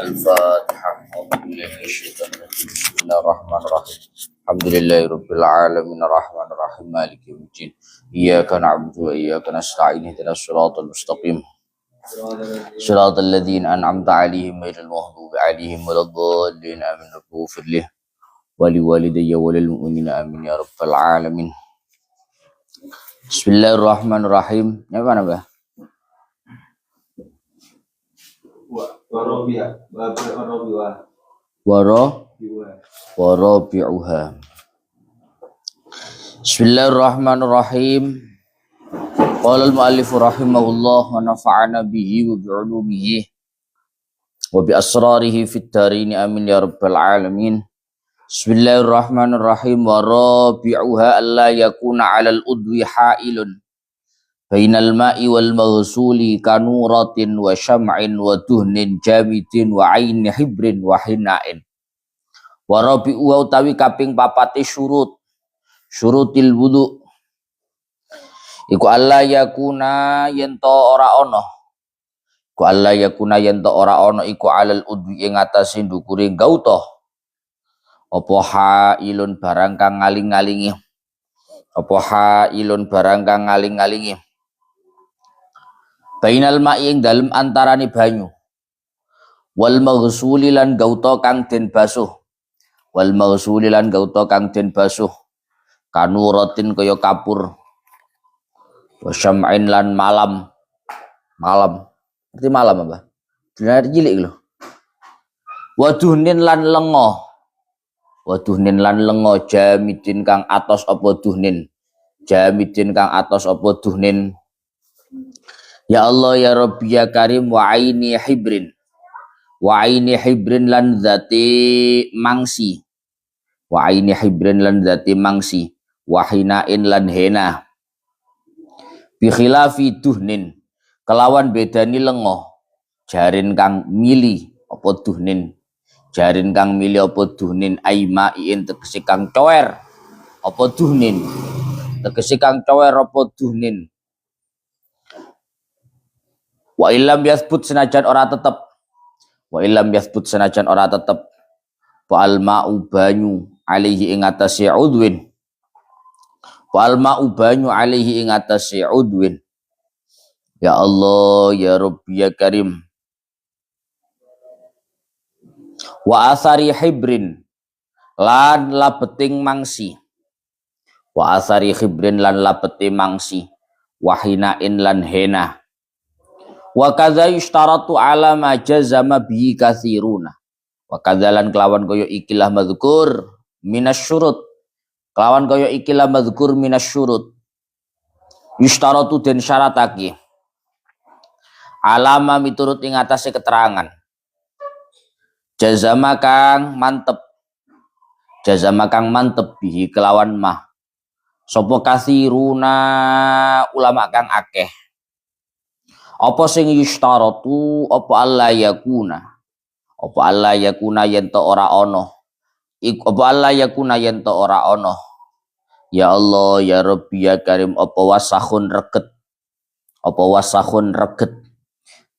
الفاتحة. أعوذ بالله من الشيطان الرجيم. بسم الله الرحمن الرحيم. الحمد لله رب العالمين الرحمن الرحيم مالك يوم الدين. إياك نعبد وإياك نستعين اهدنا الصراط المستقيم صراط الذين أنعمت عليهم غير المغضوب عليهم ولا الضالين آمين. رب اغفر لي ولوالدي وللمؤمنين آمين يا رب العالمين. Bismillahirrahmanirrahim. Apa nama? Warabi'uha. Bismillahirrahmanirrahim. Qala al-mu'allif rahimahullah wa nafa'ana bihi wa bi'ulumihi wa bi asrarihi fid darin amin ya rabbal alamin. Bismillahirrahmanirrahim. Warabi'uha alla yakuna 'alal udwi ha'ilun bainal ma'i wal maghsuli kanuratin wa syam'in wa duhnin jamidin wa aini hibrin wa hina'in. Wa rabi'u utawi kaping papati syurutil wudu iku alla yakuna yento ora ono iku alal udwi ing atase ndukure gauta apa hailun barang kang ngaling-ngalingi bainal ma'i ing dalem antarane banyu wal maghsuli lan gauta kang den basuh kanuratin kaya kapur wa syam'in lan malam arti malam apa benar cilik lho wa duhnin lan lengo jamidin kang atos apa duhnin ya Allah ya Rabbi ya Karim wa aini hibrin lan zati mangsi wa hinain lan hena bi khilafi duhnin kelawan bedani lengo jarin kang mili apa duhnin aimain tegese kang cower apa duhnin wa illam yathbut senajan ora tetep fa'al ma'u banyu alaihi ing atase udwin ya Allah ya Rabbi ya Karim wa asari hibrin lan labeting mangsi wahinain lan hena wa kadza yushtaratu ala ma jazama bihi katsiruna wa kadzalan kelawan kaya ikilah mazkur minasyurut yushtaratu den syaratake alama miturut ing atase keterangan jazama kang mantep bihi kelawan mah sapa katsiruna ulama kang akeh apa sing yushtaratu apa alla yakuna yen to ora ana ya Allah ya Rabbi ya Karim apa wasakhun reget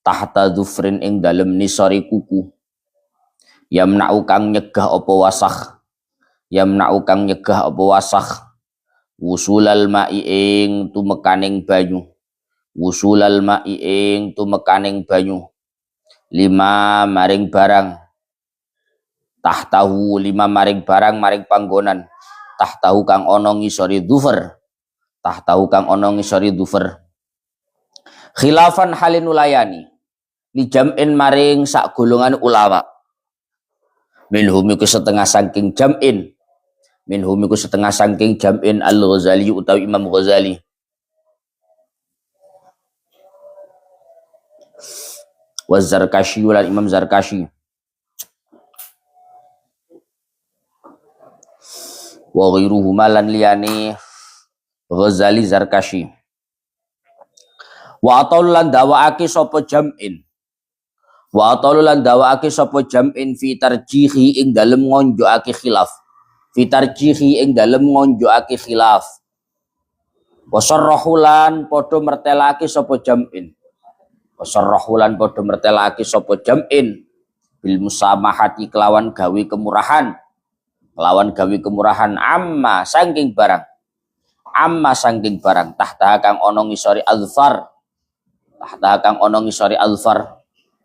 tahta dhufrin ing dalem nisari kuku yamna'u kang nyegah apa wasakh wusulal ma'i ing tumekaning banyu lima maring barang maring panggonan tahtahu kang ana ngisori dhufr khilafan halin ulayani li jam'in maring sak golongan ulama minhum iku setengah saking jam'in al-Ghazali utawi Imam Ghazali wa Zarkashi lan Imam Zarkashi wa ghairuhuma lan liyane Ghazali Zarkashi wa ataul lan dawaake sapa jam'in fi tarjihi ing dalem ngonjokake khilaf wa sarrahulan padha mertelake sapa jam'in bil musamahati kelawan gawe kemurahan, amma saking barang, tahta kang ana ngisori alfar,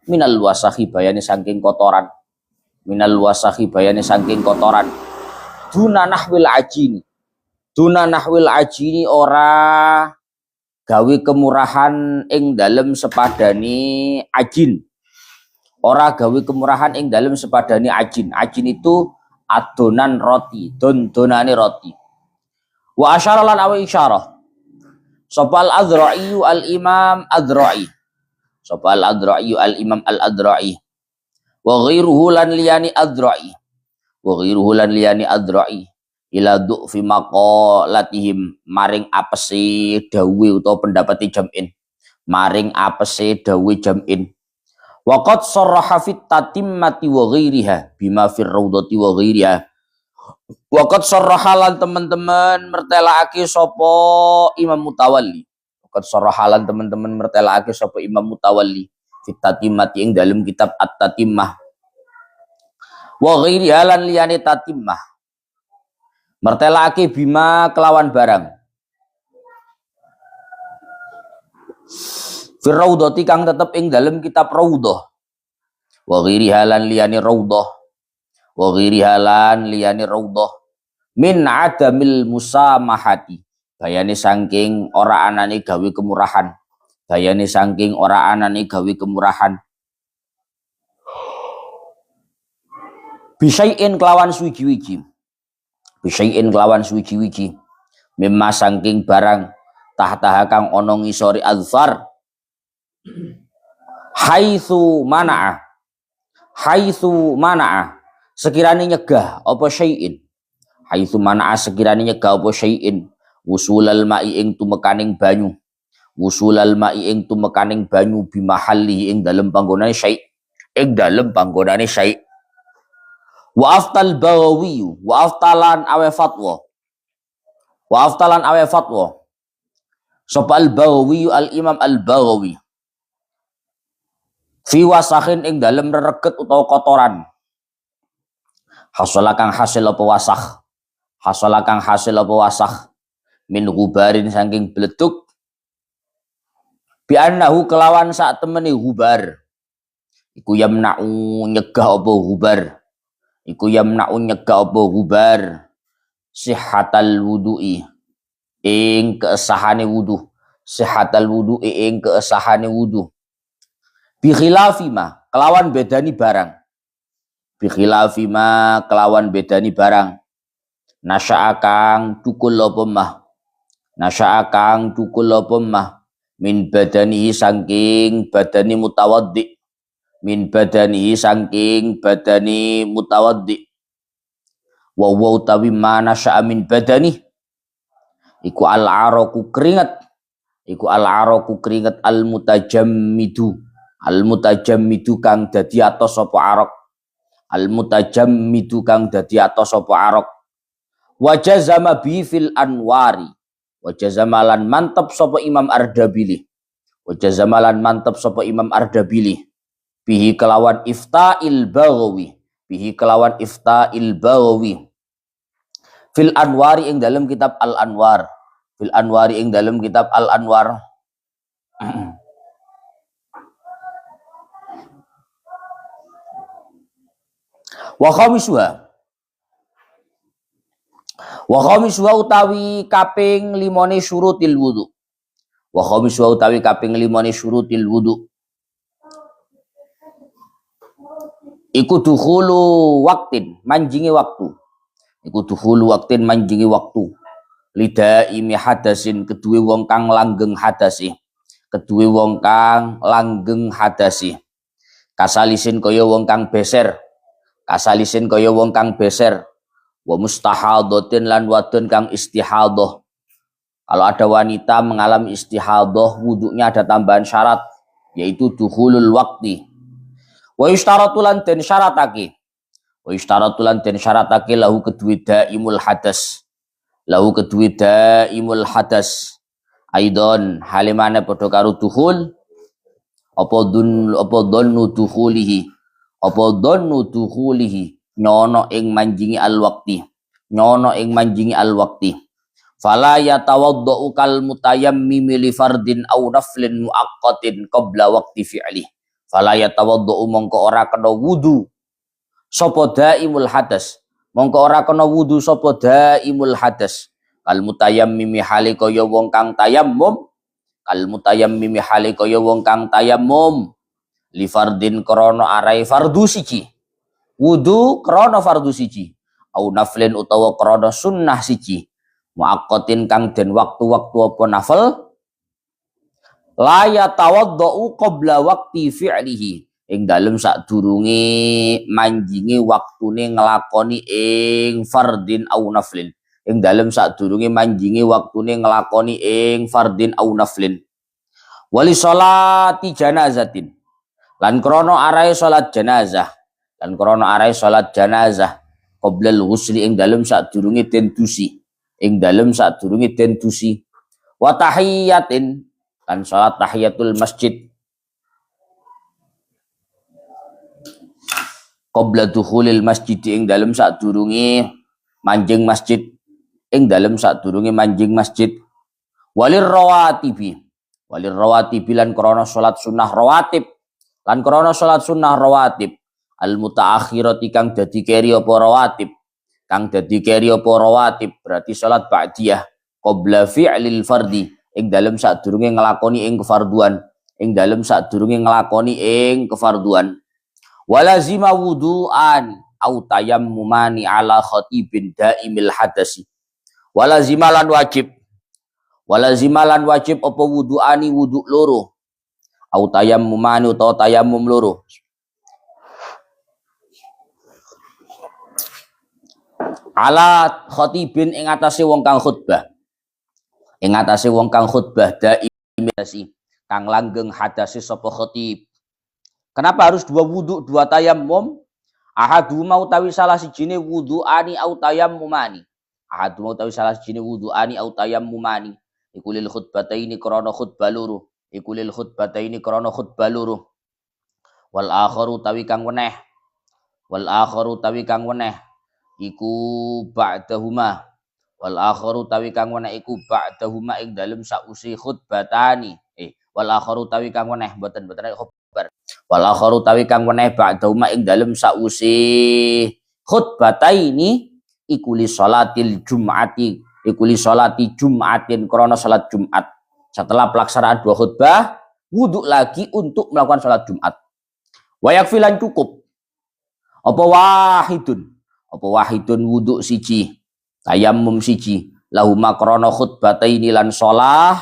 minal wasahi bayane saking kotoran, duna nahwil ajini ora gawe kemurahan ing dalem sepadani ajin, ajin itu adonan roti, donane roti. Wa asyara lan awi isyarah sapa al-Adra'i al-Imam Adra'i, wa ghairuhu lan liyani Adra'i ila du'fi maqalatihim maring apese dawe utawa pendapati jam'in, wa qad sarraha fit tatimmati wa ghairiha bima fir raudhati wa ghairiha, wa qad sarraha lan teman-teman mertelaake sapa Imam Mutawalli, fit tatimmati ing dalam kitab at-tatimmah, wa ghairiha lan liyane tatimmah mertelake bima kelawan barang, fir raudhati kang tetep ing dalam kitab raudhah, wa ghairiha lan liyane raudhah, min adamil musamahati bayane saking ora anane gawe kemurahan, bisyai'in kelawan suwiji-wiji, mimma saking barang tahtaha kang ana ngisori azfar, haitsu mana'a sekirane nyegah apa syai'in, wusulal ma'i ing tumekaning banyu, bimahalli ing dalem panggonane syai', wa aftalan awe fatwa sapa al-Baghawi al-Imam al-Baghawi fi wasakhin ing dalem rereget utawa kotoran, hasala kang hasil apa wasakh, min gubarin saking bleduk, bi annahu kelawan sak temene gubar iku yamna'u nyegah apa gubar, sihhatal wudu'i ing keesahane wudu, bi khilafi ma kelawan bedani barang, nasya'a kang tukul apa mah, min badanihi saking badani mutawaddi, wa utawi mana sya'a min badani iku al-araku keringat al-mutajammidu kang dadi atos sapa arak, wa jazama bi fil anwari, wa jazamalan mantap sapa Imam Ardabili, bihi kelawan ifta'il Baghawi, fil anwari ing dalam kitab al-anwar, wa khamisuha utawi kaping limone syurutil wudu, iku dukhulu waktin manjingi waktu, lidaimi hadasin kedue wong kang langgeng hadasi, kasalisin kaya wong kang beser, wa mustahadatin lan wadon kang istihadah. Kalau ada wanita mengalami istihadah, wudunya ada tambahan syarat, yaitu dukhulul wakti. Wa yushtaratu lan den syaratake lahu kedue daimul hadas, aidon halimane padha karo dukhul apa dhannu dukhulihi, apa dhannu dukhulihi nyono ing manjingi al-waqti fala yatawaddau kal mutayammimi li fardin aw naflin muaqqatin qabla waqti fi'li fala yatawaddau mongko ora kena wudu sapa daimul hadas kal mutayammimi hale kaya wong kang tayammum li fardin krana arai fardu siji wudu krana fardu siji au naflin utawa krana sunnah siji muaqqatin kang den waktu-waktu apa nafal la yatawaddau qabla waqti fi'lihi ing dalem sadurunge manjinge waktune nglakoni ing fardin au naflin wali sholati janazatin lan krono arai salat janazah qoblal ghusli ing dalem sadurunge den dusi wa tahiyatin lan salat tahiyatul masjid qabla dukhulil masjid ing dalem sadurunge manjing masjid walir rawatibi lan krana salat sunnah rawatib al mutaakhirati kang dadi keri apa rawatib berarti salat ba'diyah qabla fi'lil fardi ing dalem sadurunge nglakoni ing kefarduan walazima wudu'an au tayammumani ala khatibin daimil hadasi walazimalan wajib apa wudu'ani wudu' loro au tayammumani utawa tayammum loro ala khatibin ing atase wong kang khutbah daimil kang langgeng hadasi sapa khatib. Kenapa harus dua wudu, dua tayammum? Ahaduma utawi salah sijine wudu'ani au tayammumani. Iku lil khutbataini krana khutbah loro. Wal akharu tawi kang weneh. Iku ba'dahuma. Ing dalem sausi khutbatani. Wal akharu tawi kang weneh boten khobar. Wal akharu tawi kang weneh ba'dahuma ing dalem sausi khutbataini iku li sholatil jum'atin krana salat Jumat. Setelah pelaksanaan dua khutbah, wudu lagi untuk melakukan salat Jumat. Wa yakfilan cukup apa wahidun wudu siji, tayammum siji, lahuma krana khutbataini lan shalah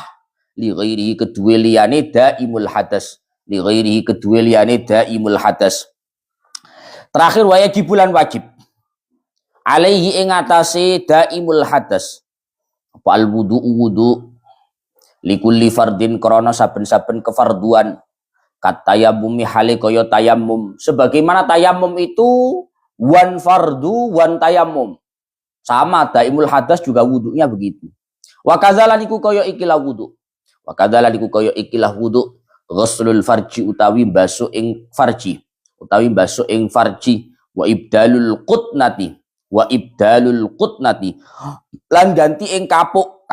li ghairihi kedue liyane daimul hadas. Terakhir wajibulan wajib alaihi ing atase daimul hadas apa al wudu likulli fardin krana saben-saben kefarduan kat tayammumi hale kaya tayammum sebagaimana tayammum itu wan fardu wan tayammum sama daimul hadas juga wudunya begitu. Wa kadzalan iku kaya ikilah wudu ghuslul farji utawi basuh ing farji wa ibdalul qutnati lan ganti ing kapuk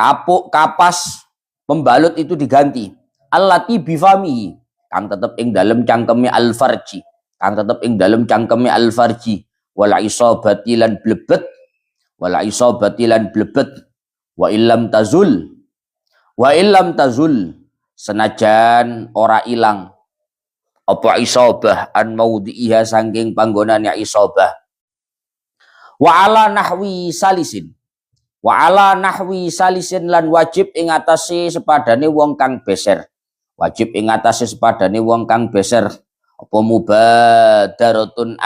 kapas pembalut itu diganti allati bifamihi kang tetep ing dalem cangkeme al farji wala isabati lan blebet wa illam tazul senajan ora ilang apa isabah an maudhi'iha saking panggonane isabah wa ala nahwi salisin lan wajib ing atase sepadane wong kang beser apa mubadaratun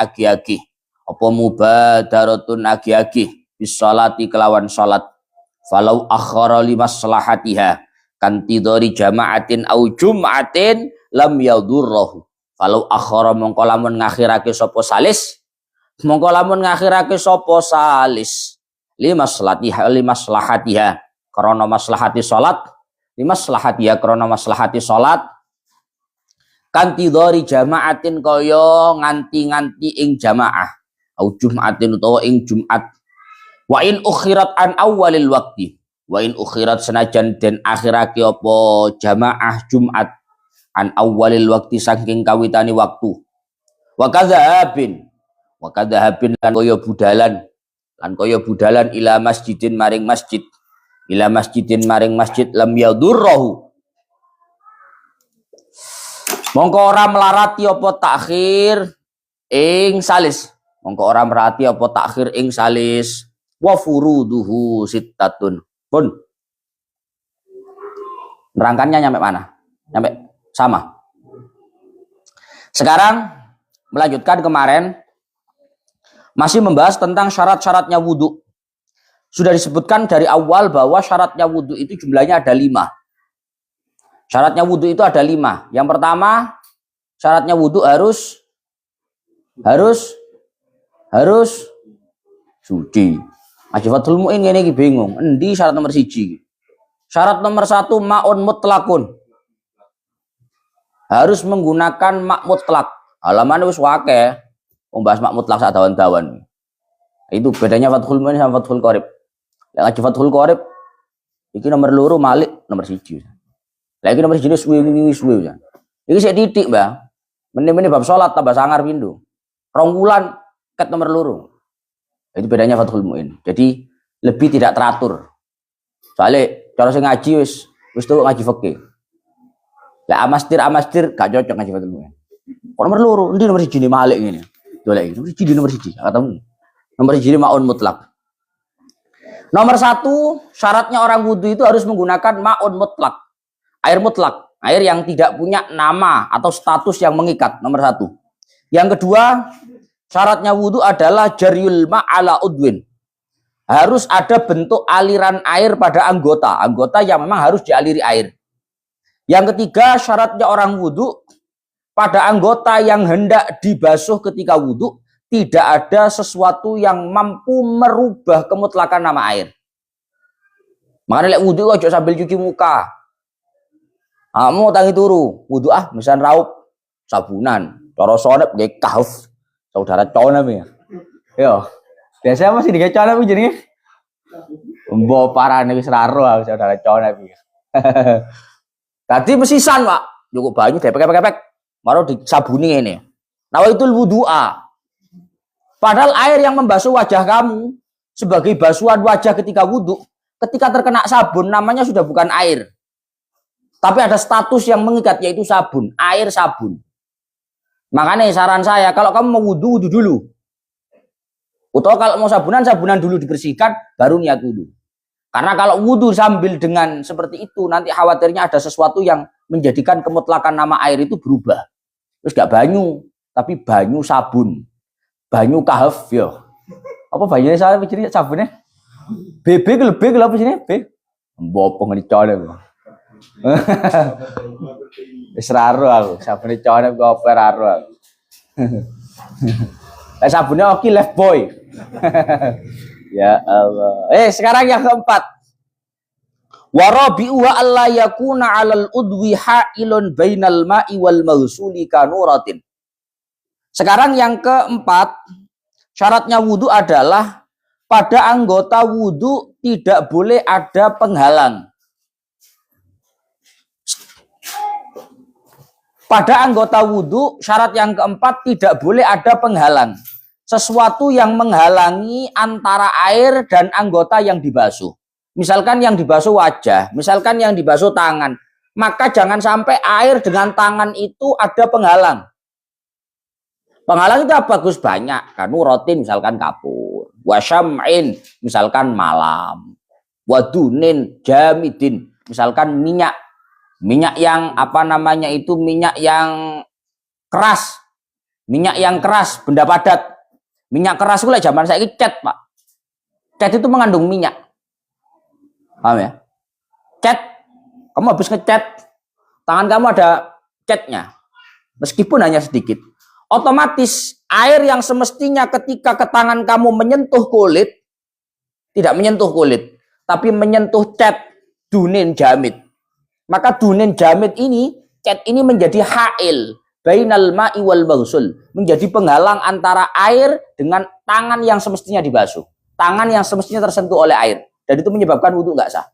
agi-agi bis sholati kelawan salat falau akhara limaslahatiha kan tidori jama'atin au jum'atin lam yadurrahu falau akhara mongko lamun ngakhirake sapa salis limaslahatiha krana maslahati salat kantidhari jama'atin kaya nganti-nganti ing jamaah au jum'atin utawa ing Jumat. Wa in ukhirat an awalil waqti, wa in ukhirat senajan den akhirake apa jamaah Jumat an awalil waqti saking kawitani waktu. Wa kadzahabin lan kaya budalan ila masjidin maring masjid, lam yadurruhu mongko ora melarati apa takhir ing salis, wa furuduhu sittatun. Pun nerangkannya nyampe mana? Nyampe sama. Sekarang melanjutkan kemarin masih membahas tentang syarat-syaratnya wudhu. Sudah disebutkan dari awal bahwa syaratnya wudhu itu jumlahnya ada 5. Syaratnya wudhu itu ada 5. Yang pertama, syaratnya wudhu harus suci. Ajifatul Mu'in ini bingung. Endi syarat nomor 1? Syarat nomor 1 ma'un mutlakun. Harus menggunakan mak mutlak. Halaman wis wake. Membahas mak mutlak saat dawan-dawan. Itu bedanya Fathul Mu'in sama Fathul Qorib. Yang Fathul Qorib iki nomor 2 Malik nomor 1. Lagi nomor 1 suwe. Iki sik titik, Mbah. Meneh-meneh bab salat tambah sangar pindho. 2 wulan ket nomor 2. Itu bedanya Fathul Mu'in. Jadi lebih tidak teratur. Soalnya cara saya ngaji wis tuh ngaji fikih. Lah amastir gak cocok ngaji Fathul Mu'in. Kok nomor 2, endi nomor 1 Malik ngene. Dolek iki nomor 1 ketemu. Nomor 1 ma'un mutlak. Nomor 1 syaratnya orang wudu itu harus menggunakan ma'un mutlak. Air mutlak, air yang tidak punya nama atau status yang mengikat. Nomor 1. Yang kedua, syaratnya wudhu adalah jaryul ma'ala udwin. Harus ada bentuk aliran air pada anggota yang memang harus dialiri air. Yang ketiga, syaratnya orang wudhu pada anggota yang hendak dibasuh ketika wudhu tidak ada sesuatu yang mampu merubah kemutlakan nama air. Makanya lek wudhu aja sambil cuci muka. Kamu tangi turu wudhu misal raup sabunan, cara sonep nggih kahf. Saudara conep ya. Yo. Biasanya masih digawe conep jenenge. Mbok parane wis ra ro saudara conep iki. Tadi mesisan, Pak. Cukup banyu depek-depek. Baru disabuni ngene. Nawaitul wudu'a. Padahal air yang membasuh wajah kamu sebagai basuhan wajah ketika wudhu, ketika terkena sabun namanya sudah bukan air. Tapi ada status yang mengikat yaitu sabun, air sabun. Makanya saran saya, kalau kamu mau wudhu, wudhu dulu. Atau kalau mau sabunan, sabunan dulu dibersihkan, baru niat wudhu. Karena kalau wudhu sambil dengan seperti itu, nanti khawatirnya ada sesuatu yang menjadikan kemutlakan nama air itu berubah. Terus gak banyu, tapi banyu sabun. Banyu kahf, yo. Apa banyunya saya pikirin sabunnya? BB lebih apa sini? B. Mbopong dicolek. Wis raro aku, sabune colek kok apa raro aku. Sabune oke left boy. Ya Allah. Sekarang yang keempat. Warabi'uha alla yakuna 'alal udwi ha'ilun bainal ma'i wal maghsuli kanuratin. Sekarang yang keempat, syaratnya wudhu adalah pada anggota wudhu tidak boleh ada penghalang. Pada anggota wudhu, syarat yang keempat tidak boleh ada penghalang. Sesuatu yang menghalangi antara air dan anggota yang dibasuh. Misalkan yang dibasuh wajah, misalkan yang dibasuh tangan. Maka jangan sampai air dengan tangan itu ada penghalang. Penghalang itu apa? Bagus banyak. Kanuratin misalkan kapur. Wasyam'in misalkan malam. Wadunin jamidin misalkan minyak. Minyak yang apa namanya itu minyak yang keras. Minyak yang keras, benda padat. Minyak keras itu zaman saya cat, Pak. Cat itu mengandung minyak. Paham ya? Cat, kamu habis ngecat, tangan kamu ada catnya. Meskipun hanya sedikit. Otomatis air yang semestinya ketika ke tangan kamu menyentuh kulit, tidak menyentuh kulit, tapi menyentuh cat dunin jamid. Maka dunin jamid ini, cat ini menjadi ha'il, bainal ma'i wal maghsul, menjadi penghalang antara air dengan tangan yang semestinya dibasuh, tangan yang semestinya tersentuh oleh air, dan itu menyebabkan wudu nggak sah.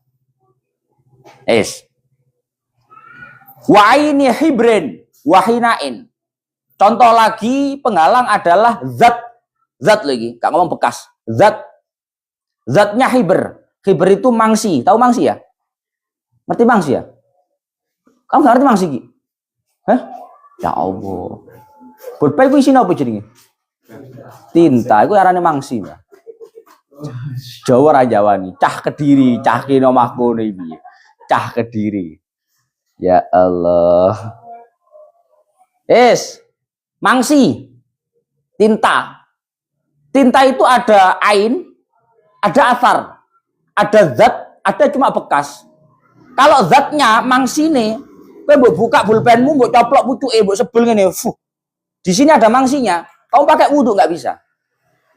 Wa aini hibrin wahinain. Contoh lagi penghalang adalah zat lagi, gak ngomong bekas, zatnya hibr. Hibr itu mangsi, tahu mangsi ya? Ngerti mangsi ya? Kamu gak ngerti mangsi Ki? Hah? Ya Allah. Pulpen ku isine apa jenenge? Tinta, iku arane mangsi, Mbak. Jawa ra Jawani, cah Kediri, cah kene omahku iki. Cah Kediri. Ya Allah. Mangsi. Tinta. Tinta itu ada ain, ada asar, ada zat, ada cuma bekas. Kalau zatnya mangsine, kowe mbok buka pulpenmu, mbok coplok pucuke, mbok sebel ngene, di sini ada mangsinya, kamu pakai wudu nggak bisa.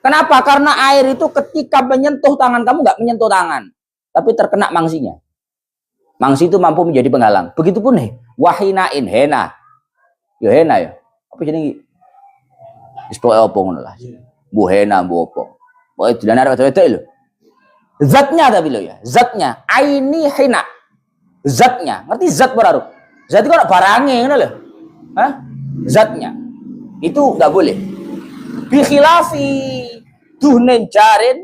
Kenapa? Karena air itu ketika menyentuh tangan kamu nggak menyentuh tangan, tapi terkena mangsinya. Mangsi itu mampu menjadi penghalang. Begitupun wahinain, hena. Ya hena ya. Apa jenenge? Wis pokoke apa ngono lah. Bu hena, bu apa. Pokoke dilane arek wedok lho. Zatnya tapi lo ya, zatnya aini hina. Zatnya, ngerti zat baru? Zat itu kan barangnya ngono lho. Hah? Zatnya. Itu enggak boleh. Bi khilafi duhnin jarin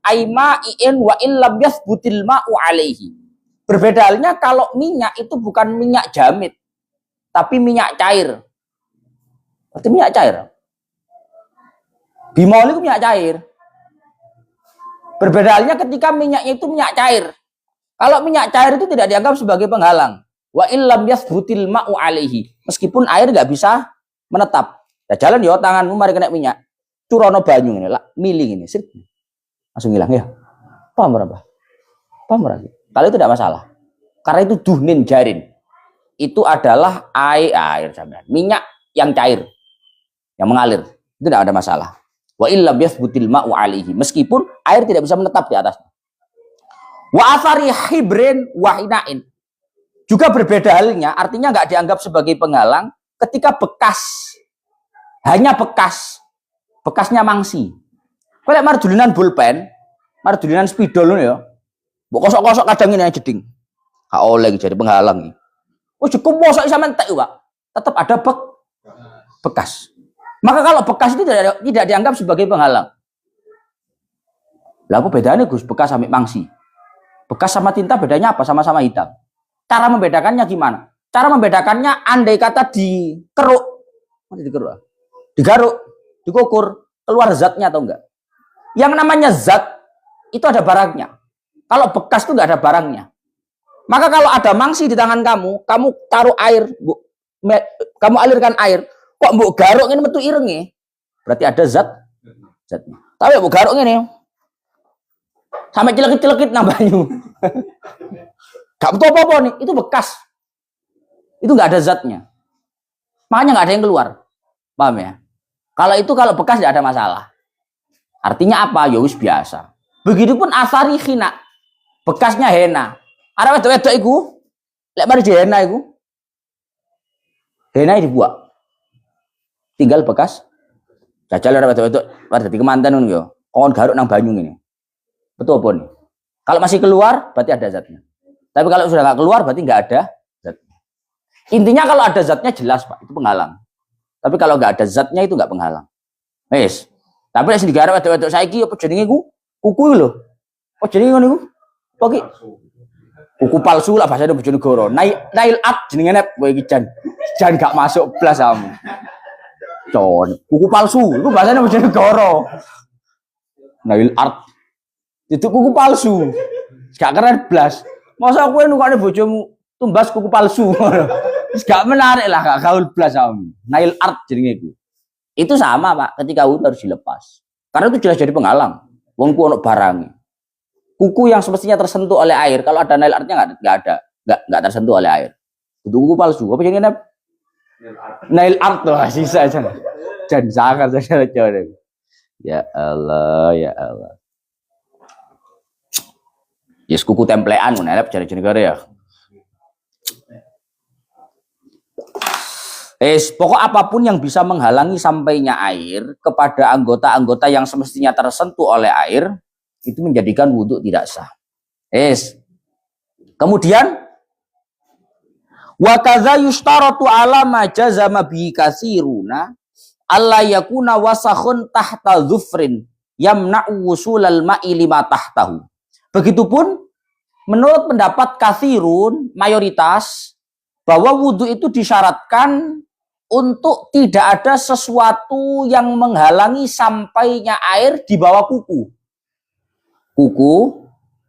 aimain wa illam yathbutil ma'u alaihi. Berbeda halnya kalau minyak itu bukan minyak jamit, tapi minyak cair. Berarti minyak cair. Bimol itu minyak cair. Berbeda halnya ketika minyaknya itu minyak cair. Kalau minyak cair itu tidak dianggap sebagai penghalang. Wa illam yathbutil ma'u alaihi. Meskipun air nggak bisa menetap. Ya jalan yo tanganmu mari kena minyak. Curono banyu ini lah, miling ini. Langsung hilang ya. Paham berapa? Paham berapa? Kalau itu tidak masalah. Karena itu duhnin jarin. Itu adalah air sampean. Minyak yang cair. Yang mengalir. Itu tidak ada masalah. Wa illam yathbutil ma'u alaihi. Meskipun air tidak bisa menetap di atasnya. Wa athari hibrin wahinain. Juga berbeda halnya, artinya nggak dianggap sebagai penghalang ketika bekas. Hanya bekas. Bekasnya mangsi. Kalau mardulinan pulpen, mardulinan spidol ya. Mbok kosok-kosok kadang ini jeding. Gak oleh jadi penghalang. Oh cukup bosok sama entek, Pak. Tetap ada bekas. Maka kalau bekas itu tidak dianggap sebagai penghalang. Lah apa bedanya Gus bekas sama mangsi? Bekas sama tinta bedanya apa? Sama-sama hitam. Cara membedakannya gimana? Cara membedakannya andai kata dikeruk, digaruk, dikukur, keluar zatnya atau enggak? Yang namanya zat itu ada barangnya. Kalau bekas itu enggak ada barangnya. Maka kalau ada mangsi di tangan kamu taruh air, kamu alirkan air, kok mbok garuk ini metu irenge, berarti ada zatnya. Tapi mbok garuk ini, sampai cilekit-cilekit nang banyu. Gak betul apa-apa nih, itu bekas. Itu nggak ada zatnya. Makanya nggak ada yang keluar. Paham ya? Kalau bekas nggak ada masalah. Artinya apa? Ya wis biasa. Begitupun asari khina. Bekasnya hena. Ada wedok-wedok iku, lek mari di hena iku. Hena dibuat. Tinggal bekas. Jajal ada wedok-wedok, mari dadi kemanten ngono yo. Kon garuk nang banyu ngene. Betul apa nih? Kalau masih keluar, berarti ada zatnya. Tapi kalau sudah nggak keluar, berarti nggak ada zatnya. Intinya kalau ada zatnya jelas, Pak, itu penghalang. Tapi kalau nggak ada zatnya itu nggak penghalang. Wes. Tapi nek sing digarap wedok-wedok saiki apa jenenge iku? Kuku lho. Apa jenenge ngono iku? Apa ki? Kuku palsu lah bahasa Bojonegoro. Nail art jenenge nep kowe iki jan gak masuk blas kamu. Con, kuku palsu itu bahasanya Bojonegoro. Nail art itu kuku palsu. Gak keren blas. Masa kowe nukane bojomu tumbas kuku palsu. Wis gak menarik lah, gak gaul blas kamu. Nail art jenenge iku. Itu sama, Pak, ketika wudu harus dilepas. Karena itu jelas jadi penghalang. Wong ku ono barang. Kuku yang semestinya tersentuh oleh air, kalau ada nail artnya nggak tersentuh oleh air. Itu kuku palsu. Apa jenenge? Nail art tuh sisa aja. Jan sangar saja. Ya Allah, ya Allah. Yes, kuku templean ngono elep jare-jare ya. Pokok apapun yang bisa menghalangi sampainya air kepada anggota-anggota yang semestinya tersentuh oleh air, itu menjadikan wudhu tidak sah. Kemudian, wa kadza yushtaratu ala ma jazama bihi katsiruna alla yakuna wasakhun tahta dzufrin yamna'u wusulal ma'i lima tahtahu. Begitupun menurut pendapat katsirun, mayoritas, bahwa wudhu itu disyaratkan untuk tidak ada sesuatu yang menghalangi sampainya air di bawah kuku. Kuku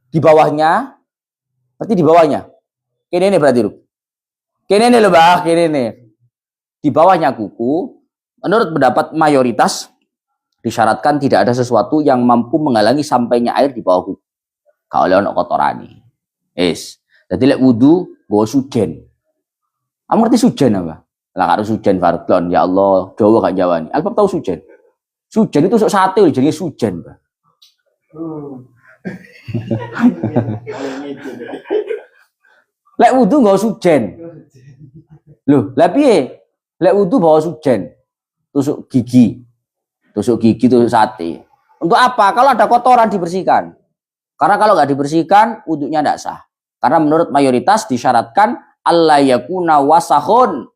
di bawahnya, berarti di bawahnya. Kene berarti lu. Kene lho, Mbah, kene. Di bawahnya kuku, menurut pendapat mayoritas disyaratkan tidak ada sesuatu yang mampu menghalangi sampainya air di bawah kuku. Kalau ono kotorane. Jadi lek wudu nggo sujen. Kamu ngerti sujen apa? Lah karo sujen fardhon, ya Allah, Jawa gak jawani. Alpam tahu sujen. Sujen itu sok sate jenenge sujen, Pak. Lek wudu nggo sujen. Loh, lah piye? Lek wudu bawa sujen. Tusuk gigi. Tusuk sate. Untuk apa? Kalau ada kotoran dibersihkan. Karena kalau nggak dibersihkan, wudunya tidak sah. Karena menurut mayoritas disyaratkan alla yakuna wasakhun.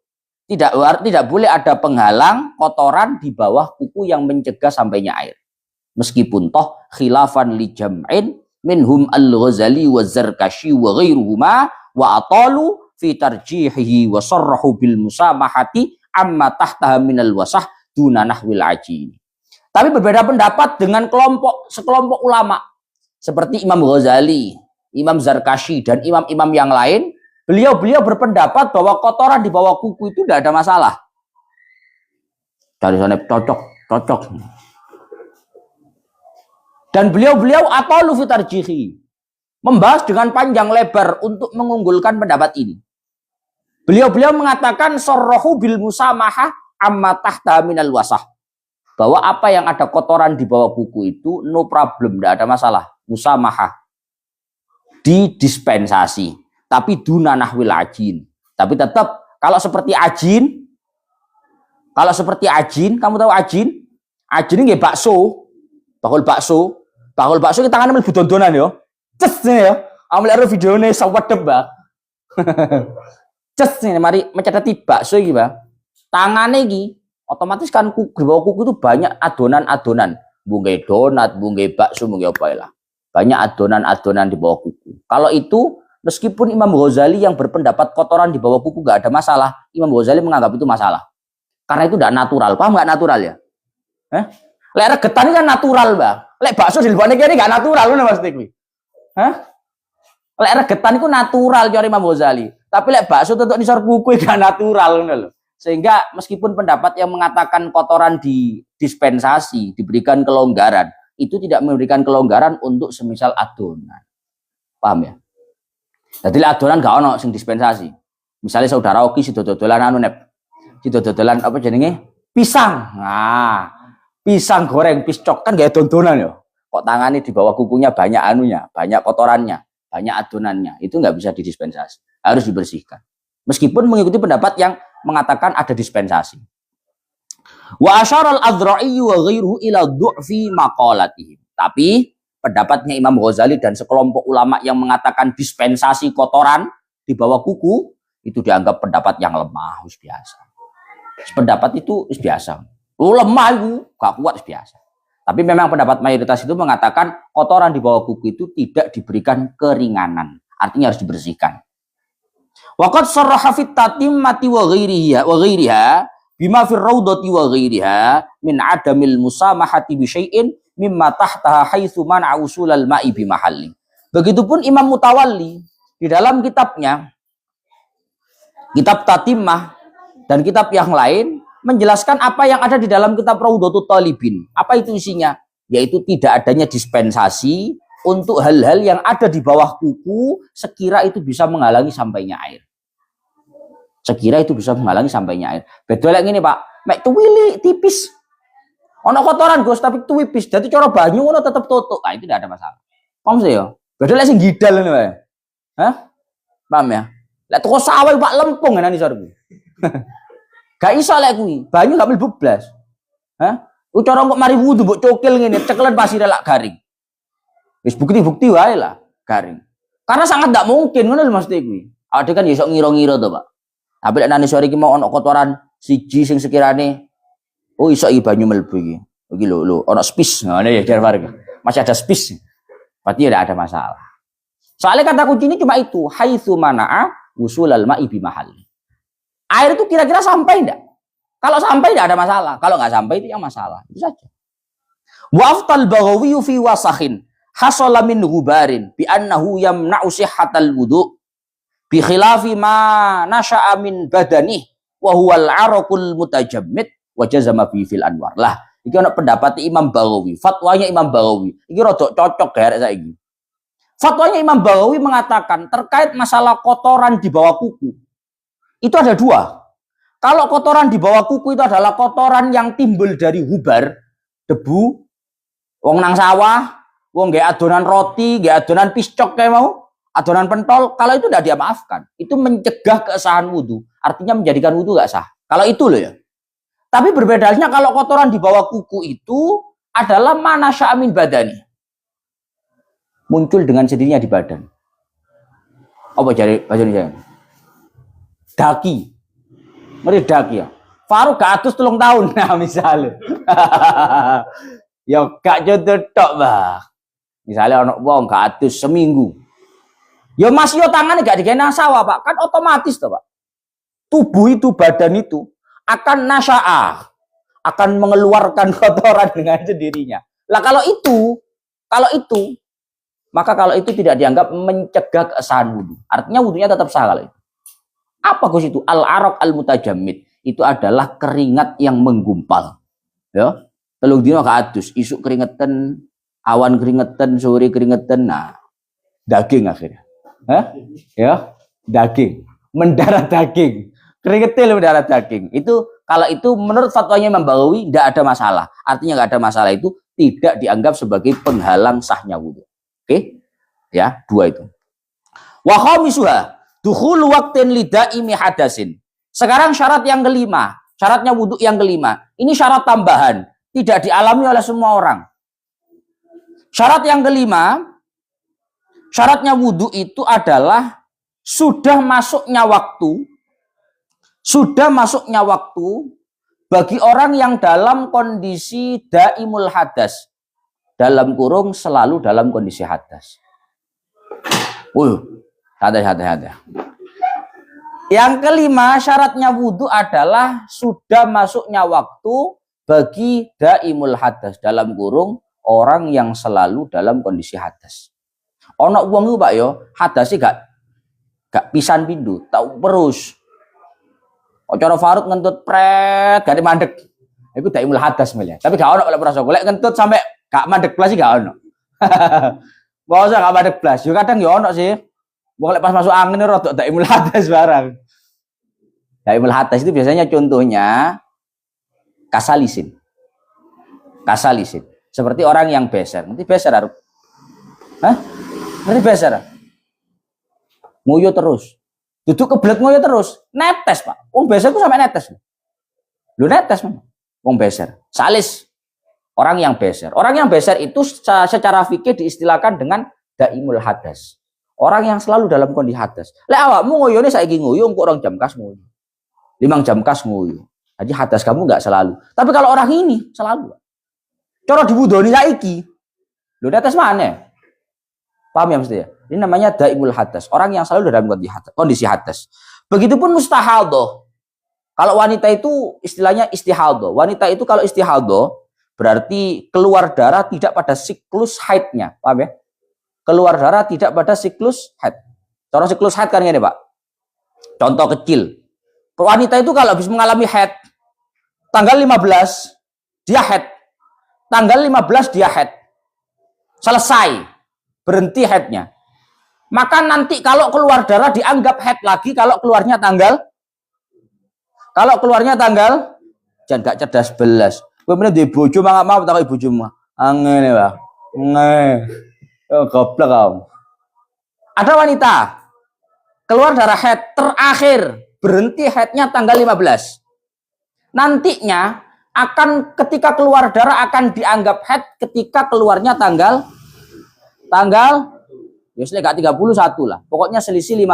Tidak boleh ada penghalang kotoran di bawah kuku yang mencegah sampainya air. Meskipun toh khilafan li jam'in minhum al-Ghazali wa Zarkashi wa ghairuhuma wa atalu fi tarjihihi wa sarrahu bil musamahati amma tahtaha minal wasah duna nahwil ajin. Tapi berbeda pendapat dengan sekelompok ulama seperti Imam Ghazali, Imam Zarkashi, dan imam-imam yang lain. Beliau berpendapat bahwa kotoran di bawah kuku itu tidak ada masalah. Dari sana cocok. Dan beliau atalu fi tarjihi, membahas dengan panjang lebar untuk mengunggulkan pendapat ini. Beliau mengatakan sarrahu bil musamahah amma tahta minal wasah. Bahwa apa yang ada kotoran di bawah kuku itu no problem, tidak ada masalah. Musamahah. Didispensasi. Tapi duna nahwil ajin. Tapi tetap kalau seperti ajin, kamu tahu ajin? Ajin ini bakso. Bakul bakso kita tangannya mlebu dondonan ya. Ces ya. Ambil videone sawadep, Mbak. Ces nih, mari mencetati bakso iki, Mbak. Tangannya iki otomatis kan di bawah kuku itu banyak adonan-adonan. Bungge donat, bungge bakso, bungge apa lah. Banyak adonan-adonan di bawah kuku. Kalau itu, meskipun Imam Ghazali yang berpendapat kotoran di bawah kuku gak ada masalah, Imam Ghazali menganggap itu masalah. Karena itu tidak natural. Paham gak natural ya? Lek regetan kan natural, Mbak. Lek bakso di luar negeri gak natural, ngono Mas Tikwi. Lek regetan itu natural cari Imam Ghazali. Tapi lek bakso tetep nisor kuku gak natural, ngono lho. Sehingga meskipun pendapat yang mengatakan kotoran didispensasi, diberikan kelonggaran, itu tidak memberikan kelonggaran untuk semisal adonan. Paham ya? Jadi adonan gak ono sing dispensasi. Misalnya saudara Oki sido dodolan anu nep. Sido dodolan apa jenenge? Pisang. Nah, pisang goreng piscok kan gak dodonan ya. Kok tangannya di bawah kukunya banyak anunya, banyak kotorannya, banyak adonannya. Itu nggak bisa didispensasi. Harus dibersihkan. Meskipun mengikuti pendapat yang mengatakan ada dispensasi. Wa asyaral adzra'i wa ghairuhu ila du'fi maqalatihim. Tapi pendapatnya Imam Ghazali dan sekelompok ulama yang mengatakan dispensasi kotoran di bawah kuku itu dianggap pendapat yang lemah, biasa. Pendapat itu biasa. Lemah itu gak kuat biasa. Tapi memang pendapat mayoritas itu mengatakan kotoran di bawah kuku itu tidak diberikan keringanan, artinya harus dibersihkan. Waqad sarraha fit tatimmati wa ghairiha bima fir raudati wa ghairiha min adamil musamahati bi syai'in mimma tahtaha haitsu man'a usulal ma'i bi mahalli. Begitupun Imam Mutawalli di dalam kitabnya, kitab Tatimah dan kitab yang lain menjelaskan apa yang ada di dalam kitab Raudatul Talibin. Apa itu isinya? Yaitu tidak adanya dispensasi untuk hal-hal yang ada di bawah kuku sekira itu bisa menghalangi sampainya air. Sekira itu bisa menghalangi sampainya air. Beda lagi ini, Pak. Mek tuwili tipis. Ono kotoran Gus tapi tipis. Jadi cara banyu ono tetap tutup. Nah, itu tidak ada masalah. Paham sih ya? Beda lagi sing gidal ini, Pak. Hah? Paham ya? Lek toko sawah Pak lempung enak isor. Gak iso lek kuwi, banyu gak mlebu blas. Hah? Cara kok mari wudu mbok cokil ngene, cekelan pasire lak garing. Wis bukti-bukti wae lah, garing. Karena sangat gak mungkin ngono lho maksudnya kuwi. Ade kan ya iso ngira-ngira to, Pak. Tapi lek nang sore iki mau ono kotoran siji sing sekirane oh iso iki banyu mlebu iki. Iki lho ono spis. Ngono ya jar warga. Masih ada spis. Berarti tidak ada masalah. Soalnya kata kuncinya cuma itu, haitsu mana'a usulal ma'i bi mahalli. Air itu kira-kira sampai enggak? Kalau sampai enggak ada masalah. Kalau enggak sampai itu yang masalah. Itu saja. Wa aftal Baghawi fi wasakhin hasala min ghubarin bi annahu yamna'u sihhatal wudu bi khilafi ma nasha'a min badani wa huwal araqul mutajammid wa jazama fi fil anwar. Lah, iki ana pendapat Imam Baghawi, fatwanya Imam Baghawi. Iki rada cocok garek saiki. Fatwanya Imam Baghawi mengatakan terkait masalah kotoran di bawah kuku. Itu ada dua. Kalau kotoran di bawah kuku itu adalah kotoran yang timbul dari hubar, debu, wong nang sawah, wong nggak adonan roti, nggak adonan piscok kayak mau, adonan pentol. Kalau itu tidak dia maafkan. Itu mencegah kesahan wudhu. Artinya menjadikan wudhu nggak sah. Kalau itu loh ya. Tapi berbedanya kalau kotoran di bawah kuku itu adalah mana sya'amin badani. Muncul dengan sendirinya di badan. Apa cari bahasa Indonesia? Daki. Mari daki ya. Faruk gak atus 3 tahun. Nah misalnya. Ya gak contoh tok, Bah. Misalnya anak wong gak atus seminggu. Ya Mas yo tangannya gak digenang sawah, Pak. Kan otomatis toh, Pak. Tubuh itu, badan itu akan nasya'ah. Akan mengeluarkan kotoran dengan sendirinya. Lah kalau itu, maka kalau itu tidak dianggap mencegah kesahan wudhu. Artinya wudhunya tetap sah kalau itu. Apa Gus itu? Al-araq al-mutajammid. Itu adalah keringat yang menggumpal. Ya. Telung dino kaadus, isuk keringetan, awan keringetan, sore keringetan. Nah, daging akhirnya. Hah? Ya, daging. Mendarah daging. Keringetil mendarah daging. Itu kalau itu menurut fatwanya Imam Baghawi tidak ada masalah. Artinya nggak ada masalah itu tidak dianggap sebagai penghalang sahnya wudhu. Oke, ya dua itu. Wa khamisuha dukhul waqtin lidaimi hadasin. Sekarang syarat yang kelima, syaratnya wudhu yang kelima. Ini syarat tambahan, tidak dialami oleh semua orang. Syarat yang kelima, syaratnya wudhu itu adalah sudah masuknya waktu bagi orang yang dalam kondisi daimul hadas. Dalam kurung selalu dalam kondisi hadas. Hati-hati. Yang kelima, syaratnya wudhu adalah sudah masuknya waktu bagi daimul hadas. Dalam kurung orang yang selalu dalam kondisi hadas. Ono wong Pak yo, hadasnya gak pisan pindu, tau terus. Cara Faruk ngentut pret, gak mandek. Iku daimul hadas milih. Tapi gak ono lek prasoko. Lek ngentut sampai gak mandek blas gak ono. Masa gak mandek blas. Yo kadang yo ono sih. Wong lek pas masuk angin rodok daimul hadas barang. Daimul hadas itu biasanya contohnya kasalisin. Seperti orang yang beser. Nanti beser harus. Hah? Nanti beser. Nguyu terus. Duduk kebelet ngoyo terus. Netes, Pak. Wong beser ku sampai netes. Lu netes, man. Wong beser. Salis. Orang yang beser. Orang yang beser itu secara fikih diistilahkan dengan daimul hadas. Orang yang selalu dalam kondisi hadas. Lek awakmu ngoyone saiki nguyu engko 2 jam kas nguyu. 5 jam kas nguyu. Jadi hadas kamu enggak selalu. Tapi kalau orang ini selalu. Cara diwudoni saiki. Lho netes mana? Paham ya mesti ya? Ini namanya daimul hadas. Orang yang selalu dalam kondisi hadas. Begitupun mustahadah. Kalau wanita itu istilahnya istihadah. Wanita itu kalau istihadah berarti keluar darah tidak pada siklus haidnya. Paham ya? Keluar darah tidak pada siklus haid. Cara siklus haid kan ini Pak. Contoh kecil. Wanita itu kalau habis mengalami haid, tanggal 15 dia haid. Tanggal 15 dia haid. Selesai. Berhenti haidnya. Maka nanti kalau keluar darah dianggap haid lagi kalau keluarnya tanggal jangan gak cerdas belas. Kowe meneh duwe bojo mangak mau tak bojomu. Angene wae. Oh, goblok kamu. Ada wanita keluar darah haid terakhir, berhenti haidnya tanggal 15. nantinya akan ketika keluar darah akan dianggap haid ketika keluarnya tanggal ya gak 31 lah. Pokoknya selisih 15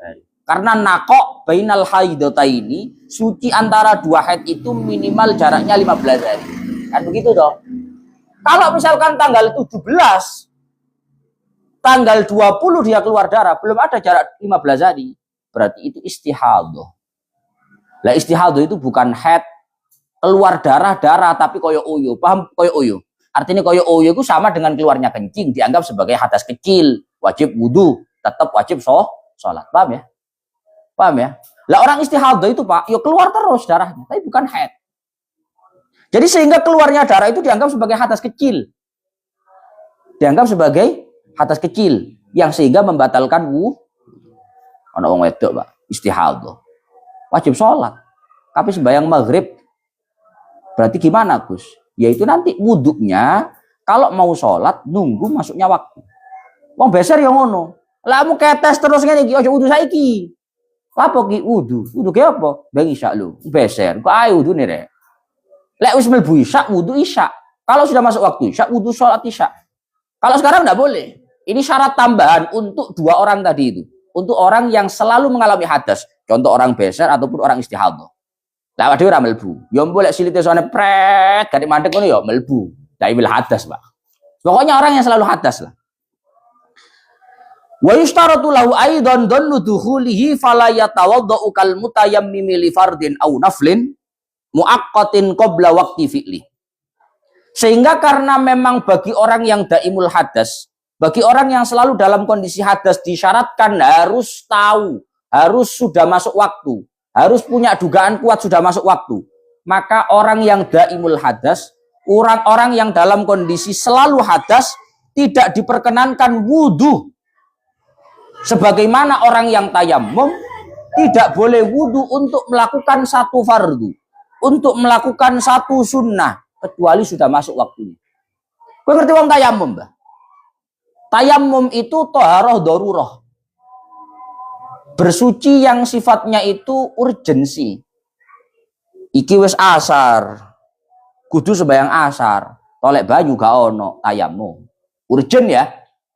hari. Karena nakok bainal haidataini, suci antara dua haid itu minimal jaraknya 15 hari. Kan begitu dong. Kalau misalkan tanggal 17, tanggal 20 dia keluar darah, belum ada jarak 15 hari. Berarti itu istihadah. Lah istihadah itu bukan haid, keluar darah tapi koyo oyo. Paham koyo oyo? Artinya koyo oyo itu sama dengan keluarnya kencing, dianggap sebagai hadas kecil, wajib wudu, tetap wajib sholat. Paham ya? Paham ya? Lah orang istihadah itu Pak, yo keluar terus darahnya, tapi bukan haid. Jadi sehingga keluarnya darah itu dianggap sebagai hadas kecil. Dianggap sebagai hadas kecil yang sehingga membatalkan ana wong wedok Pak, istihadah. Wajib sholat. Tapi sembahyang maghrib berarti gimana Gus? Yaitu nanti wuduknya kalau mau sholat nunggu masuknya waktu. Wong beser ya ngono. Lah mau ketes terus ngene iki aja wudu saiki. Lapo ki wudu? Wudu ki apa? Bang isya lho. Beser. Kok ae wudune rek. Lek wis mlebu isya wudu isya. Kalau sudah masuk waktu isya wudu sholat isya. Kalau sekarang enggak boleh. Ini syarat tambahan untuk dua orang tadi itu. Untuk orang yang selalu mengalami hadas. Contoh orang beser ataupun orang istihadah. Lah dhewe ora mlebu. Ya boleh silite sone pret, gak mandek ngono ya mlebu. Dai wil hadas, Pak. Pokoknya orang yang selalu hadas lah. Wa yushtaratu lahu aidan dhannu dukhulihi fala yatawaddau kal mutayammimi li fardin aw naflin muaqqatin qabla waqti fi'li. Sehingga karena memang bagi orang yang daimul hadas, bagi orang yang selalu dalam kondisi hadas disyaratkan harus tahu, harus sudah masuk waktu, harus punya dugaan kuat sudah masuk waktu. Maka orang yang daimul hadas, orang-orang yang dalam kondisi selalu hadas tidak diperkenankan wudu. Sebagaimana orang yang tayammum tidak boleh wudu untuk melakukan satu fardu, untuk melakukan satu sunnah, kecuali sudah masuk waktunya. Kau ngerti wong tayammum, Mbah? Tayammum itu thaharah darurah. Bersuci yang sifatnya itu urgensi. Iki wis asar, kudu sembahyang asar, tolek banyu gak ono, tayammum. Urgen ya.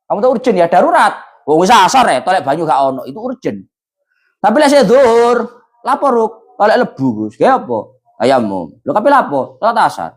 Kamu tahu urgen ya, darurat. Wong wis asar ya, tolek banyu gak ono, itu urgen. Tapi lek zuhur, lapor tolek lebu, Gus. Kayak apa? Tayammum. Lho tapi lapo? Salat asar.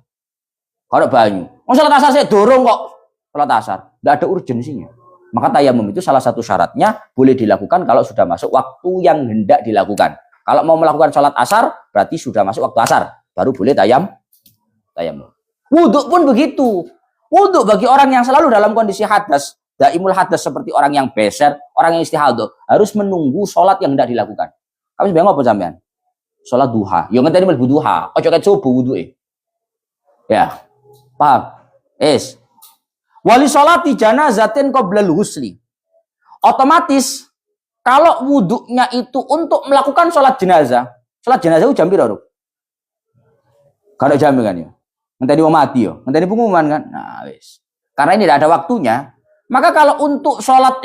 Kalau banyu. Wong salat asar sik dorong kok. Salat asar, enggak ada urgensinya. Maka tayammum itu salah satu syaratnya boleh dilakukan kalau sudah masuk waktu yang hendak dilakukan. Kalau mau melakukan sholat asar, berarti sudah masuk waktu asar. Baru boleh tayammum. Wudhu pun begitu. Wudhu bagi orang yang selalu dalam kondisi hadas, daimul hadas seperti orang yang beser, orang yang istihadah, harus menunggu sholat yang hendak dilakukan. Kamu sebenarnya apa sampean? Sholat duha. Yang ngenteni mlebu duha. Ojo ket subuh wudhuke. Ya. Paham? Wali sholati janazatin qoblal husli. Otomatis kalau wuduknya itu untuk melakukan sholat jenazah itu jam piro, Ruk? Kalau jam kan ya. Ngenteni wong mati yo, ngenteni pengumuman kan. Nah, wis. Karena ini tidak ada waktunya, maka kalau untuk sholat.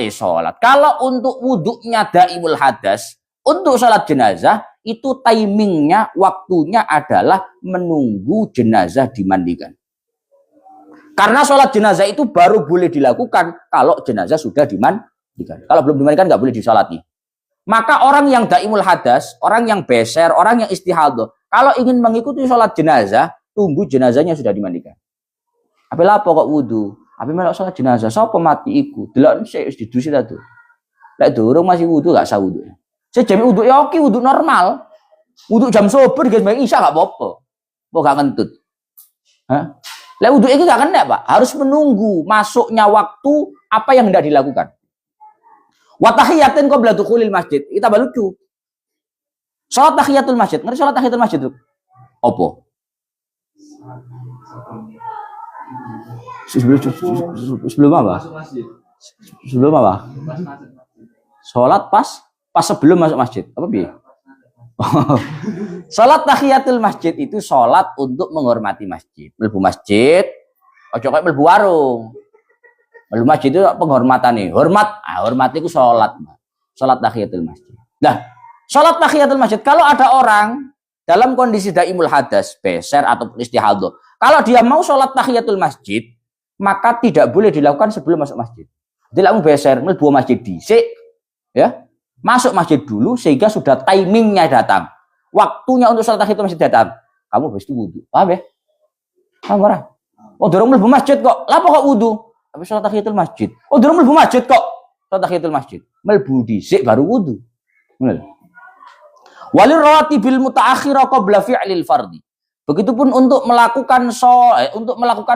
Kalau untuk wuduknya daimul hadas, untuk sholat jenazah itu timingnya, waktunya adalah menunggu jenazah dimandikan. Karena sholat jenazah itu baru boleh dilakukan kalau jenazah sudah dimandikan. Kalau belum dimandikan nggak boleh disolati. Maka orang yang daimul hadas, orang yang beser, orang yang istihadah, kalau ingin mengikuti sholat jenazah, tunggu jenazahnya sudah dimandikan. Apa lapo kok wudu? Apa melok sholat jenazah? Sapa mati iku? Delok sik wis didusi ta tuh. Lek durung masih wudu gak sah wudu. Sejam wudu ya oke, wudu normal. Wudu jam subuh guys, mbak Isya gak apa-apa. Kok gak kentut. Hah? Lek wudu iki gak kena, Pak. Harus menunggu masuknya waktu apa yang hendak dilakukan. Wa tahiyatin qabla dukhulil masjid. Kita lucu. Salat tahiyatul masjid. Ngerti salat tahiyatul masjid, Ruk? Apa? Sebelum apa? Sebelum apa? Salat pas sebelum masuk masjid. Apa piye? Salat tahiyatul masjid itu salat untuk menghormati masjid. Mlebu masjid, ojo kok mlebu warung. Mlebu masjid itu penghormatan nih. Hormat itu salat. Salat tahiyatul masjid. Nah, salat tahiyatul masjid kalau ada orang dalam kondisi daimul hadas, beser ataupun istihadhah, kalau dia mau sholat tahiyatul masjid, maka tidak boleh dilakukan sebelum masuk masjid. Jadi kamu beser, mlebu masjid dhisik, ya, masuk masjid dulu sehingga sudah timingnya datang, waktunya untuk sholat tahiyatul masjid datang. Kamu habis itu wudu, paham ya? Paham ora? Oh, dorong mlebu masjid kok, lapo kok wudu? Habis sholat tahiyatul masjid. Oh, dorong mlebu masjid kok, sholat tahiyatul masjid. Mlebu dhisik baru wudu. Benar. Walil rawatibil mutaakhirah qabla fi'lil fardhi. Begitupun untuk melakukan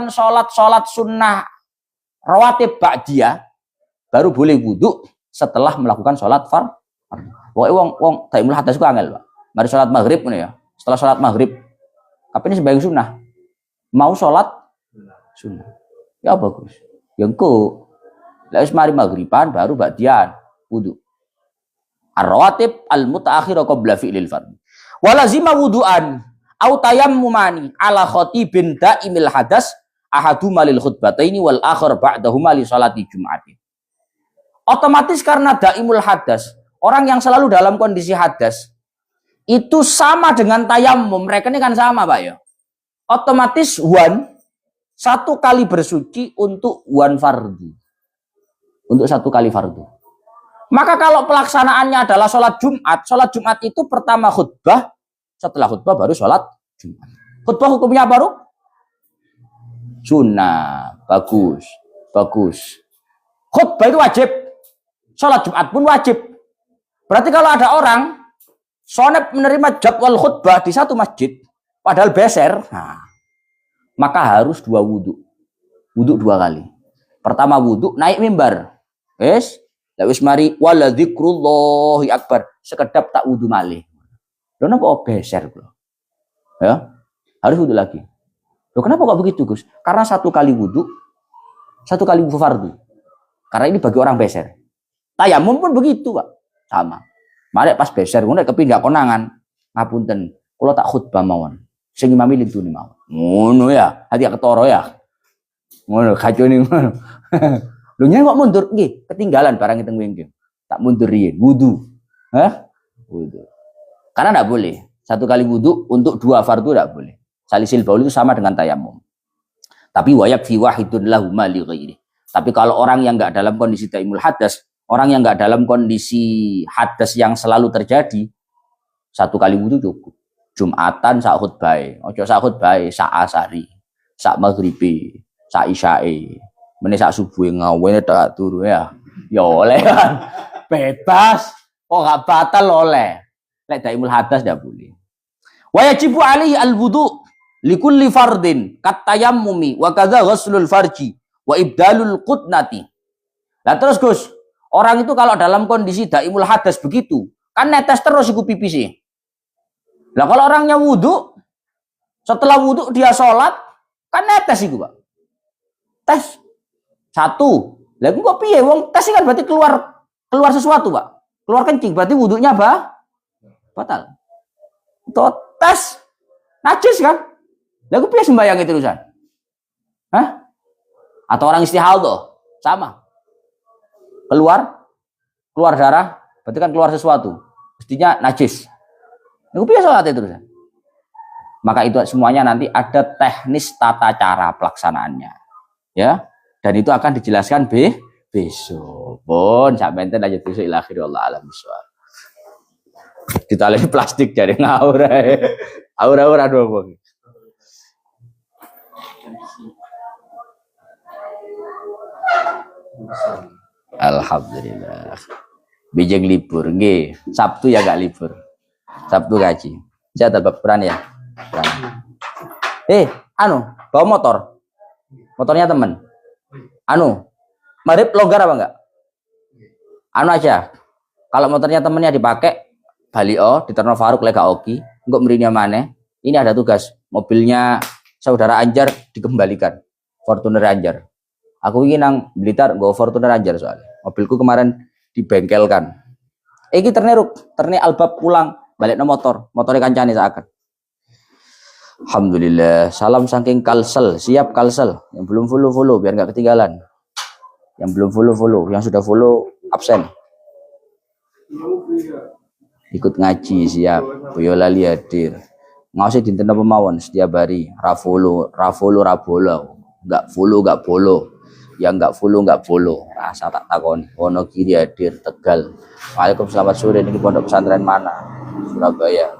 sholat sunnah rawatib ba'diyah baru boleh wudu setelah melakukan sholat fardhu. Pokoke wong daimul hadas ku angel, Pak. Mari sholat maghrib ngono ya. Setelah sholat maghrib, kapene sembahyang sunnah. Mau sholat sunnah. Ya bagus. Ya engko. Lah wis mari maghriban baru ba'diyan wudu. Ar-rawatib al-mutaakhirah qabla fi'lil fardh. Wa lazima wudu'an au tayammumani ala khatibin daimil hadas ahaduma lil khutbataini wal akhar ba'dahuma li sholati jum'ati. Otomatis karena daimul hadas, orang yang selalu dalam kondisi hadas itu sama dengan tayammum, mereka ini kan sama, Pak ya. Otomatis satu kali bersuci untuk fardhu. Untuk satu kali fardhu. Maka kalau pelaksanaannya adalah sholat Jumat itu pertama khutbah, setelah khutbah baru sholat Jumat. Khutbah hukumnya baru sunnah, bagus. Khutbah itu wajib, sholat Jumat pun wajib. Berarti kalau ada orang sonep menerima jadwal khutbah di satu masjid, padahal beser, maka harus dua wudu 2 kali. Pertama wudu naik mimbar, wis mari wala dzikrullahi akbar, sekedap tak wudu malih. Lho napa beser kula? Ya, harus wudu lagi. Loh kenapa kok begitu, Gus? Karena satu kali wudu fardhu. Karena ini bagi orang beser. Tayamum pun begitu, Pak. Sama. Mari pas beser ngono kepindah konangan, ngapunten, kula tak khutbah mawon. Sing imami lintune mawon. Ngono ya, hati ketara ya. Ngono kacone ngono. Lho nyen kok mundur? Nggih, ketinggalan barang teng wingking. Tak mundur riyen, wudu. Wudu. Karena enggak boleh. Satu kali wudu untuk 2 fardhu enggak boleh. Salisil baul itu sama dengan tayamum. Tapi wayab fi wahidun lahuma li ghairi. Tapi kalau orang yang enggak dalam kondisi daimul hadas, orang yang enggak dalam kondisi hadas yang selalu terjadi, satu kali wudu cukup. Jumatan sak khutbah, ojo sak khutbah sak asari, sak maghribi, sak isyae. Meneh sak subuh ngawene tak turu ya. Ya oleh kan. Bebas. Oh enggak batal oleh. Lek daimul hadas enggak boleh. Wa yajibu alaihi al-wudu likulli fardin kat tayammumi wa kadza ghuslul farji wa ibdalul qutnati. Lah terus Gus, orang itu kalau dalam kondisi daimul hadas begitu, kan netes terus iku pipis. Lah kalau orangnya wudu, setelah wudu dia sholat, kan netes iku, Pak. Tes. Satu. Lah kok piye wong tes kan berarti keluar sesuatu, Pak. Keluar kencing berarti wudunya batal. Itu tes najis kan? Lah kok piye sembayang terusan? Hah? Atau orang istihadhah sama. Keluar darah, berarti kan keluar sesuatu. Mestinya najis. Lah kok piye salatnya terusan? Maka itu semuanya nanti ada teknis tata cara pelaksanaannya. Ya. Dan itu akan dijelaskan besok. Pun sampai enten aja besok ila akhir Allah alam bisawab. Ditali plastik dari ngawur. Aur-aur aduh apa. Alhamdulillah. Bijeng libur nggih. Sabtu ya gak libur. Sabtu gaji. Saya tetap peran ya. Bawa motor. Motornya temen. Marip longgar apa enggak? Aja. Kalau motornya temennya dipakai, Balio di Terno Faruk lega oki, enggak merinya mana? Ini ada tugas, mobilnya saudara Anjar dikembalikan, Fortuner Anjar. Aku ingin nang Blitar, go Fortuner Anjar soalnya. Mobilku kemarin dibengkelkan. Iki terne albab pulang, balik no motornya kancane seakan. Alhamdulillah, salam saking Kalsel, siap Kalsel. Yang belum follow biar nggak ketinggalan. Yang belum follow, yang sudah follow absen. Ikut ngaji siap, Boyolali hadir. ngawasi dinten apa mawon setiap hari, rafolo nggak follow, yang nggak follow. Rasa tak takon, Wonogiri hadir, Tegal. Waalaikumsalam, selamat sore, ini pondok pesantren mana? Surabaya.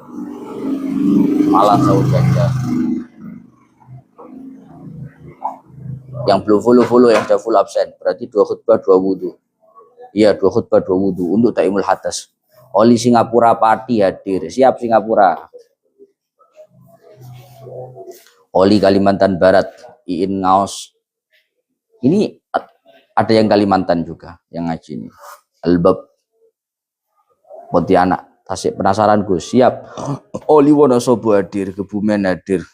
Malang Saujanja. Yang belum follow yang sudah full absen, berarti 2 khutbah 2 wudhu. Iya, 2 khutbah 2 wudhu untuk Taimul Hadas. Oli Singapura Pati hadir, siap Singapura. Oli Kalimantan Barat, Iin Ngaos. Ini ada yang Kalimantan juga yang ngaji ini. Albab Pontianak, Tasik, penasaran Gus, siap. Oli Wonosobo hadir, Kebumen hadir.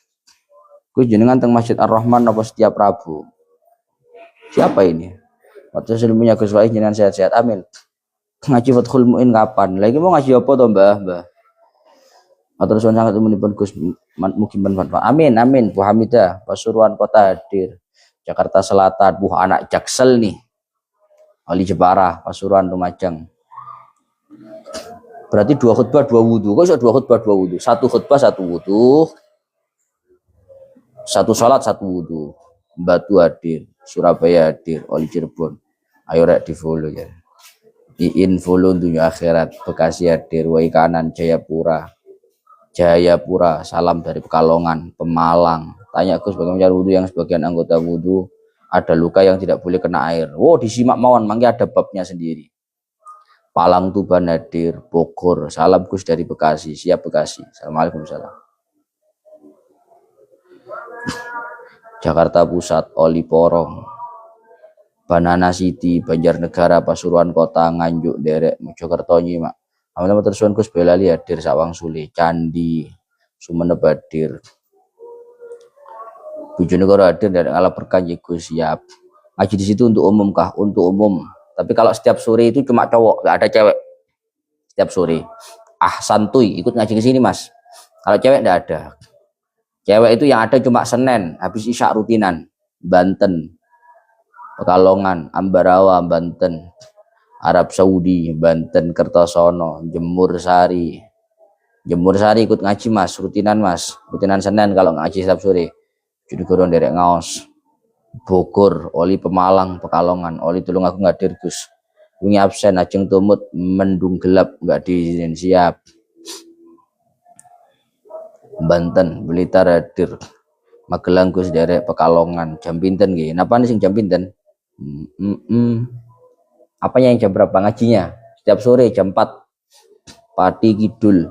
Gus jenengan teng Masjid Ar-Rahman apa setiap Rabu? Siapa ini? Waktu sebelumnya Gus Wahid jenengan sehat-sehat, amin. Ngaji Fathul Mu'in kapan? Lagi mau ngaji apa toh Mbah? Atau suan sangat menipun Gus mungkin bermanfaat. Amin. Bu Hamidah, Pasuruan Kota hadir. Jakarta Selatan, Bu anak Jaksel nih. Ali Jepara, Pasuruan Lumajang. Berarti 2 khutbah 2 wudhu. Kok bisa 2 khutbah 2 wudhu? 1 khutbah 1 wudhu. 1 sholat 1 wudhu. Batu hadir, Surabaya hadir, Oli Cirebon. Ayo rek di follow ya. Iin follow dunia akhirat, Bekasi hadir, Wai Kanan Jayapura, salam dari Pekalongan, Pemalang. Tanya Gus bagaimana cara wudhu yang sebagian anggota wudhu ada luka yang tidak boleh kena air. Wow, disimak mawon, mangga ada babnya sendiri. Palang Tuban hadir, Bogor, salam Gus dari Bekasi, siap Bekasi. Assalamualaikum salam. Jakarta Pusat, Oli Porong, Banana City, Banjarnegara, Pasuruan Kota, Nganjuk, Derek, Mojokerto Nyimak. Amin tersuan Gus Belali hadir, Sawang Sule, Candi, Sumeneb hadir. Bojonegoro hadir dari Alam Berkah Gus, siap. Ngaji di situ untuk umum kah? Untuk umum. Tapi kalau setiap sore itu cuma cowok, nggak ada cewek. Setiap sore. Santuy ikut ngaji ke sini Mas. Kalau cewek nggak ada. Cewek itu yang ada cuma Senin, habis isya rutinan. Banten, Pekalongan, Ambarawa, Banten, Arab Saudi, Banten, Kertosono, Jemur Sari ikut ngaji Mas, rutinan Senin kalau ngaji setiap sore. Jadi kurang derek ngaos. Bogor, Oli Pemalang, Pekalongan, Oli Tulungagung hadir Gus. Wingi absen, Ajeng Tumut, mendung gelap nggak diizinin, siap. Banten, Blitar hadir. Magelang Gus derek, Pekalongan, jam pinten nggih. Napa nih sing jam pinten? Apanya yang jam berapa ngajinya? Setiap sore jam 4. Pati Kidul,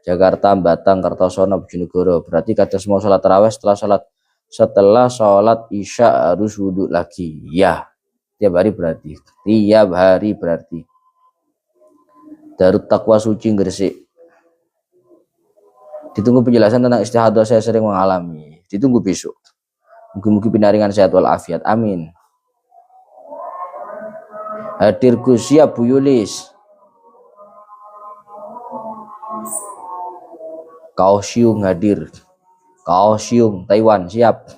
Jakarta, Batang, Kertosono, Bojonegoro. Berarti kata semua sholat tarawih setelah sholat isya harus wudhu lagi. Ya, tiap hari berarti. Darut Taqwa Suci Gresik. Ditunggu penjelasan tentang istihadah, saya sering mengalami. Ditunggu besok. Mungkin pinaringan sehat walafiat. Amin. Hadir Gus, siap Bu Yulis. Kaohsiung hadir. Kaohsiung Taiwan, siap.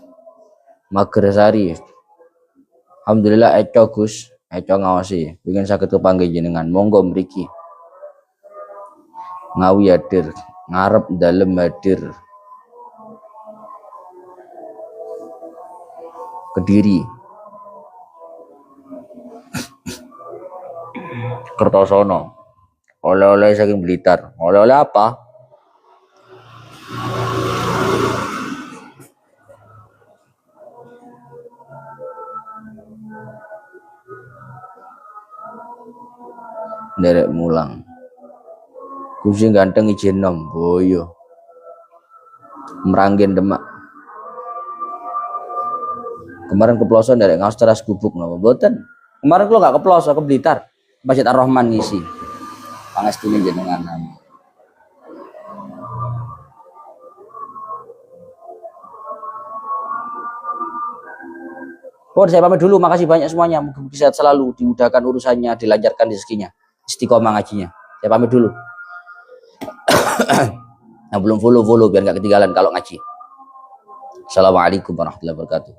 Magersari. Alhamdulillah eco Gus, eco ngawasi. Pengen sakit kepanggih jenengan. Monggo mriki. Ngawi hadir. Ngarep dalem hadir. Kediri, Kertosono, oleh-oleh saking Blitar. Oleh-oleh apa? Derek mulang. Kucing ganteng izin nom, boyo. Meranggen Demak. Kemarin keploson dari ngaos teras gubuk napa mboten. Kemarin kalau nggak keploso ke Blitar. Masjid Ar-Rahman ngisi. Pangestune jenengan. Saya pamit dulu, makasih banyak semuanya. Mungkin sehat selalu, dimudahkan urusannya, dilancarkan rezekinya. Istiqomah ngajinya. Saya pamit dulu. Nah, belum follow biar nggak ketinggalan kalau ngaji. Assalamualaikum warahmatullahi wabarakatuh.